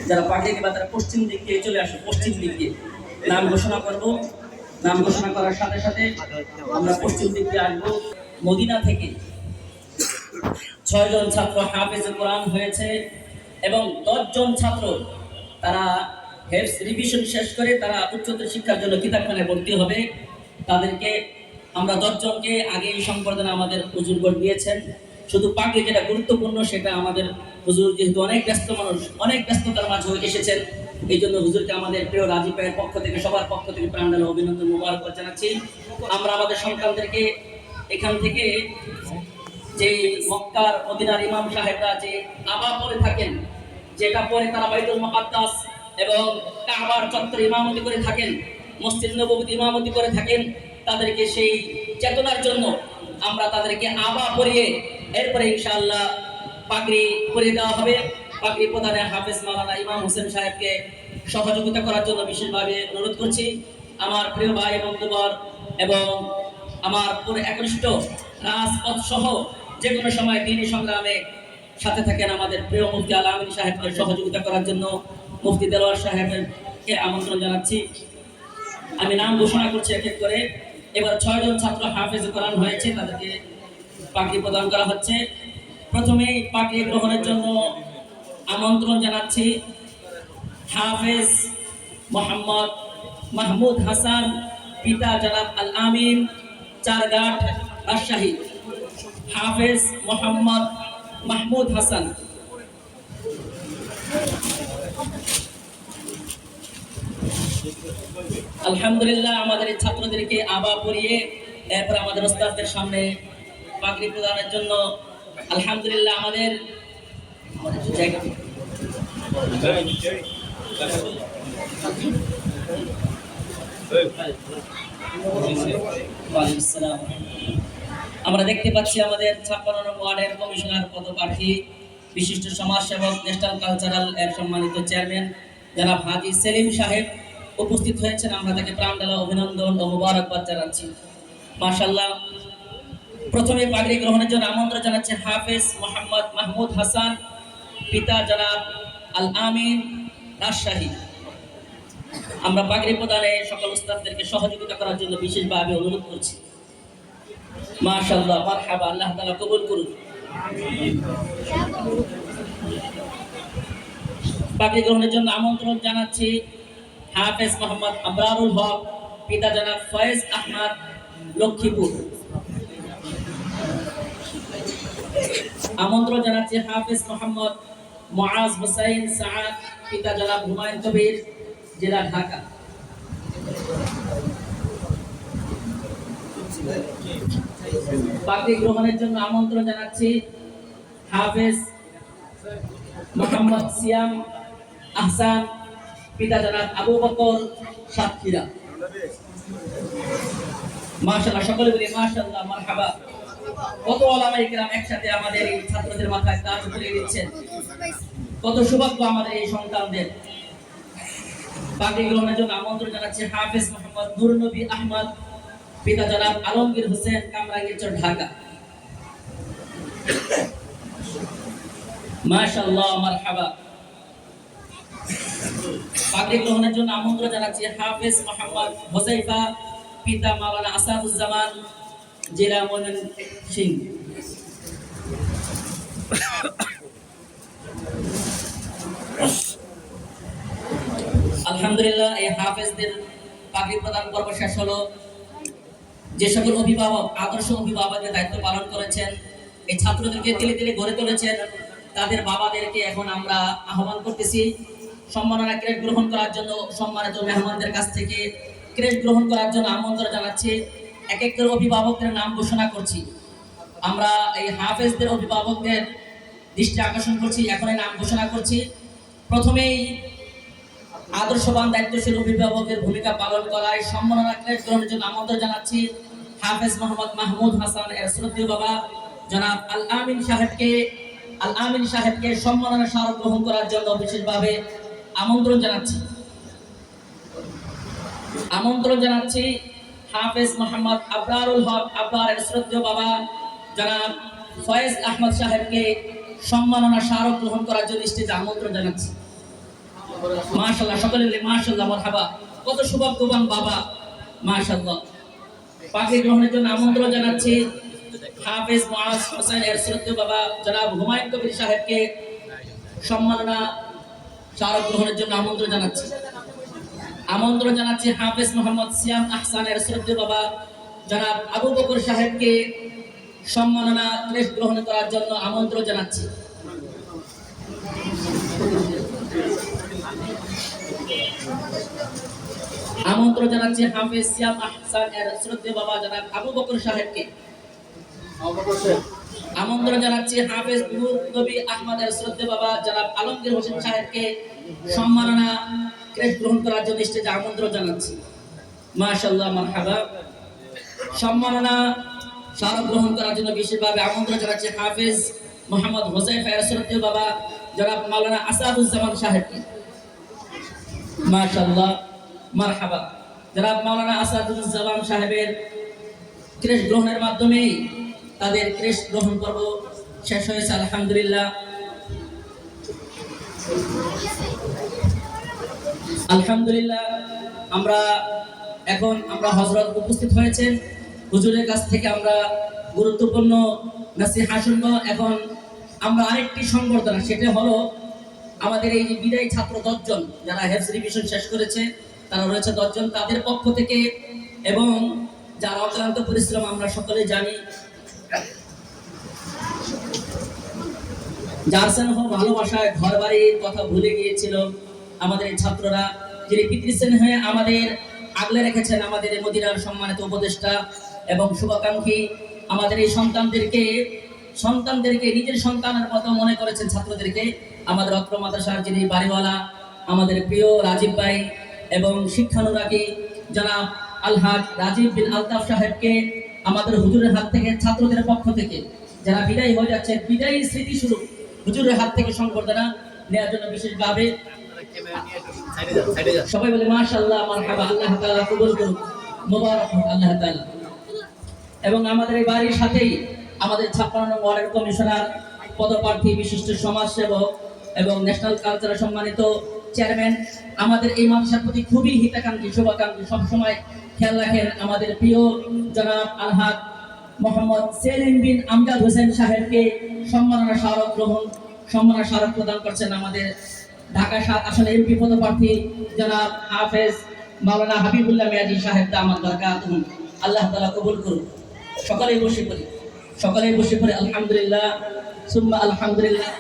যারা পাগড়ি দিবা তারা পশ্চিম দিক দিয়ে চলে আসো, পশ্চিম দিক দিয়ে নাম ঘোষণা করব। নাম ঘোষণা করার সাথে সাথে আমরা পশ্চিম দিক দিয়ে আসবো। মদিনা থেকে 6 জন ছাত্র হাফেজে কোরআন হয়েছে এবং 10 জন ছাত্র তারা হেফজ রিভিশন শেষ করে তারা উচ্চতর শিক্ষার জন্য কিতাবখানায় ভর্তি হবে। তাদেরকে আমরা 10 জনকে আগে এই সম্বর্ধনা আমাদের হুজুরগণ দিয়েছেন। শুধু পাগড়ি যেটা গুরুত্বপূর্ণ সেটা আমাদের হুজুর যেহেতু অনেক ব্যস্ত মানুষ, অনেক ব্যস্ততার মাঝে এসেছেন, এই জন্য হুজুরকে আমাদের প্রিয় রাজীব ভাইয়ের পক্ষ থেকে, সবার পক্ষ থেকে প্রাণঢালা অভিনন্দন মোবারকবাদ জানাচ্ছি। আমরা আমাদের সন্তানদেরকে এখান থেকে যে মক্কার মদিনার ইমাম সাহেবরা যে আবা পরে থাকেন, যেটা পরে তারা বাইতুল মুকাদ্দাস এবং কাবার চত্বরে ইমামতি করে থাকেন, মসজিদ নববীতে ইমামতি করে থাকেন, তাদেরকে সেই চেতনার জন্য আমরা তাদেরকে আবা পরিয়ে এরপরে ইনশাআল্লাহ পাগড়ি পরিয়ে দেওয়া হবে। পাগড়ি প্রদানে হাফেজ মাওলানা ইমাম হোসেন সাহেবকে সহযোগিতা করার জন্য বিশেষভাবে অনুরোধ করছি। আমার প্রিয় ভাই বন্ধুবর এবং আমার পুরো একনিষ্ঠ রাজপথ সহ যে কোনো সময় দিনী সংগ্রামে সাথে থাকেন আমাদের প্রিয় মুফতি আল আমিন সাহেবকে সহযোগিতা করার জন্য মুফতি দেলোয়ার সাহেবকে আমন্ত্রণ জানাচ্ছি। আমি নাম ঘোষণা করছি এক এক করে। এবার 6 জন ছাত্র হাফেজ কোরআন হয়েছে, তাদেরকে পাগড়ি প্রদান করা হচ্ছে। প্রথমেই পাগড়ি গ্রহণের জন্য আমন্ত্রণ জানাচ্ছি হাফেজ মোহাম্মদ মাহমুদ হাসান, পিতা জনাব আল আমিন, চারঘাট, রাজশাহী। হাফেজ মোহাম্মদ মাহমুদ হাসান। আলহামদুলিল্লাহ আমাদের এই ছাত্রদেরকে আবা পরিয়ে এরপর আমাদের ওস্তাদদের সামনে পাগড়ি প্রদানের জন্য আলহামদুলিল্লাহ আমাদের আমরা দেখতে পাচ্ছি আমাদের 56 নং ওয়ার্ডের কমিশনার পদপ্রার্থী বিশিষ্ট সমাজসেবক ন্যাশনাল কালচারাল এর সম্মানিত চেয়ারম্যান জনাব হাজী সেলিম সাহেব উপস্থিত হয়েছেন। আমরা তাকে প্রাণঢালা অভিনন্দন ও মোবারকবাদ জানাচ্ছি। মাশাআল্লাহ। প্রথমে পাগড়ি গ্রহণের জন্য আমন্ত্রণ জানাচ্ছি হাফেজ মোহাম্মদ মাহমুদ হাসান, পিতা জনাব আল আমিন, রাজশাহী। আমরা পাগড়ি প্রদানে সকল উস্তাদদেরকে সহযোগিতা করার জন্য বিশেষভাবে অনুরোধ করছি। মাশাআল্লাহ, মারহাবা, আল্লাহ তাআলা কবুল করুন। পাগড়ি গ্রহণের জন্য আমন্ত্রণ জানাচ্ছি হাফেজ মোহাম্মদ আবরারুল হক, পিতা জনাব ফয়েজ আহমদ, লক্ষ্মীপুর। আমন্ত্রণ জানাচ্ছি হাফেজ মোহাম্মদ মুআজ হুসাইন সাআদ, পিতা জনাব হুমায়ুন কবির, জেলা ঢাকা। পাগড়ি গ্রহণের জন্য আমন্ত্রণ জানাচ্ছি হাফেজ মোহাম্মদ সিয়াম আহসান, পিতা জনাব আবু বকর, সাতক্ষীরা। মাশাআল্লাহ, সকলে বলি মাশাআল্লাহ, মারহাবা। কত ওলামায়ে কেরাম একসাথে আমাদের এই ছাত্রদের মাথায় তাজ পরিয়ে দিচ্ছেন। কত সৌভাগ্য আমাদের এই সন্তানদের। পাগড়ি গ্রহণের জন্য আমন্ত্রণ জানাচ্ছি হাফেজ মোহাম্মদ নূর নবী আহমদ, পিতা জনাব আলমগীর হোসেন, কামরাঙ্গীরচর, ঢাকা। মাশাআল্লাহ, মারহাবা। পাগড়ি গ্রহণের জন্য আমন্ত্রণ জানাচ্ছি হাফেজ মোহাম্মদ হোসাইফা, পিতা মাওলানা আসাদুজ্জামান, জেলা ময়মনসিংহ। আলহামদুলিল্লাহ, এই হাফেজদের পাগড়ি প্রদান পর্ব শেষ হলো। যে সকল অভিভাবক আদর্শ অভিভাবকের দায়িত্ব পালন করেছেন, এই ছাত্রদেরকে তিলে তিলে গড়ে তুলেছেন, তাদের বাবাদেরকে এখন আমরা আহ্বান করতেছি সম্মাননা ক্রেস্ট গ্রহণ করার জন্য। সম্মানিত মেহমানদের কাছ থেকে ক্রেস্ট গ্রহণ করার জন্য আমন্ত্রণ জানাচ্ছি। এক এক করে অভিভাবকদের নাম ঘোষণা করছি। আমরা এই হাফেজদের অভিভাবকদের দৃষ্টি আকর্ষণ করছি, এখন নাম ঘোষণা করছি। প্রথমেই আদর্শবান দায়িত্বশীল অভিভাবকের ভূমিকা পালন করায় সম্মাননা ক্রেস্ট গ্রহণের জন্য আমন্ত্রণ জানাচ্ছি হাফেজ মোহাম্মদ মাহমুদ হাসান এর শ্রদ্ধেয় বাবা জনাব আল আমিন সাহেবকে সম্মাননা স্মারক গ্রহণ করার জন্য বিশেষভাবে আমন্ত্রণ জানাচ্ছি হাফেজ মোহাম্মদ আবরারুল হক আবরার এর শ্রদ্ধেয় বাবা জনাব ফয়েজ আহমদ সাহেবকে সম্মাননা স্মারক গ্রহণ করার জন্য স্টেজে আমন্ত্রণ জানাচ্ছি। মাশাআল্লাহ, সকলে বলে মাশাআল্লাহ, মারহাবা। কত সৌভাগ্যবান বাবা, মাশাআল্লাহ। পাগড়ি গ্রহণের জন্য আমন্ত্রণ জানাচ্ছি হাফেজ মুআজ হোসেন এর শ্রদ্ধেয় বাবা জনাব হুমায়ুন কবির সাহেবকে সম্মাননা স্মারক গ্রহণের জন্য আমন্ত্রণ জানাচ্ছি। আমন্ত্রণ জানাচ্ছি হাফেজ মোহাম্মদ সিয়াম আহসানের শ্রদ্ধেয় বাবা জনাব আবু বকর সাহেবকে সম্মাননা ক্রেস্ট গ্রহণ করার জন্য আমন্ত্রণ জানাচ্ছি। আমন্ত্রণ জানাচ্ছি হাফেজ সিয়াম আহসান এর শ্রদ্ধেয় বাবা জনাব আবু বকর সাহেবকে। আমন্ত্রণ জানাচ্ছি হাফেজ নূর নবী আহমদ এর শ্রদ্ধেয় বাবা জনাব আলমগীর হোসেন সাহেবকে সম্মাননা ক্রেস্ট গ্রহণ করার জন্য স্টেজে আমন্ত্রণ জানাচ্ছি। মাশাআল্লাহ, মারহাবা। সম্মাননা স্মারক গ্রহণ করার জন্য বিশেষভাবে আমন্ত্রণ জানাচ্ছি হাফেজ মোহাম্মদ হোসাইফা এর শ্রদ্ধেয় বাবা জনাব মাওলানা আসাদুজ্জামান সাহেবকে। মাশাআল্লাহ, মারহাবা। জনাব মাওলানা আসাদুজ্জামান সাহেবের ক্রেস্ট গ্রহণের মাধ্যমে তাদের ক্রেস্ট গ্রহণ পর্ব শেষ হয়েছে, আলহামদুলিল্লাহ। আলহামদুলিল্লাহ, আমরা হযরত উপস্থিত হয়েছেন। হুজুরের কাছ থেকে আমরা গুরুত্বপূর্ণ নসিহত শুনব। এখন আমরা আরেকটি সংবর্ধনা, সেটা হলো আমাদের এই যে বিদায়ী ছাত্র 10 জন যারা হেফজ রিভিশন শেষ করেছে, তারা রয়েছে 10 জন, তাদের পক্ষ থেকে এবং যারা অক্লান্ত পরিশ্রম আমরা সকলে জানি, যার স্নেহ ভালোবাসায় ঘর বাড়ির কথা ভুলে গিয়েছিল আমাদের এই ছাত্ররা, যিনি পিতৃস্নেহ হয়ে আমাদের আগলে রেখেছেন, আমাদের এই মদিনার সম্মানিত উপদেষ্টা এবং শুভাকাঙ্ক্ষী, আমাদের এই সন্তানদেরকে নিজের সন্তানের মতো মনে করেছেন ছাত্রদেরকে। আমাদের অত্র মাদ্রাসার যিনি বাড়িওয়ালা, আমাদের প্রিয় রাজীব ভাই এবং শিক্ষানুরাগী জনাব আলহাজ রাজীব বিন আলতাফ সাহেবকে আমাদের হুজুরের হাত থেকে, ছাত্রদের পক্ষ থেকে যারা বিদায়ী হয়ে যাচ্ছে, বিদায়ী স্মৃতিস্বরূপ হুজুরের হাত থেকে সংবর্ধনা নেওয়ার জন্য বিশেষভাবে সবাই বলে মাশাআল্লাহ, মারহাবা। আল্লাহ তাআলা কবুল করুন, মোবারক হোক আল্লাহ তাআলা। এবং আমাদের এই বাড়ির সাথেই আমাদের 56 নং ওয়ার্ডের কমিশনার পদপ্রার্থী, বিশিষ্ট সমাজসেবক এবং ন্যাশনাল কালচারের সম্মানিত চেয়ারম্যান, আমাদের এই মাদ্রাসার প্রতি খুবই হিতাকাঙ্ক্ষী, শুভাকাঙ্ক্ষী, সবসময় খেয়াল রাখেন আমাদের প্রিয় জনাব আলহাজ মোহাম্মদ সেলিম বিন আমজাদ হোসেন সাহেবকে সম্মাননা স্মারক প্রদান করছেন আমাদের ঢাকা 7 আসনে এমপি পদপ্রার্থী জনাব হাফেজ মাওলানা হাবিবুল্লাহ মিয়াজি সাহেব দামাত বারাকাতুহু। আল্লাহ তাআলা কবুল করুন। সকলেই বসে পড়ি আলহামদুলিল্লাহ, সুম্মা আলহামদুলিল্লাহ।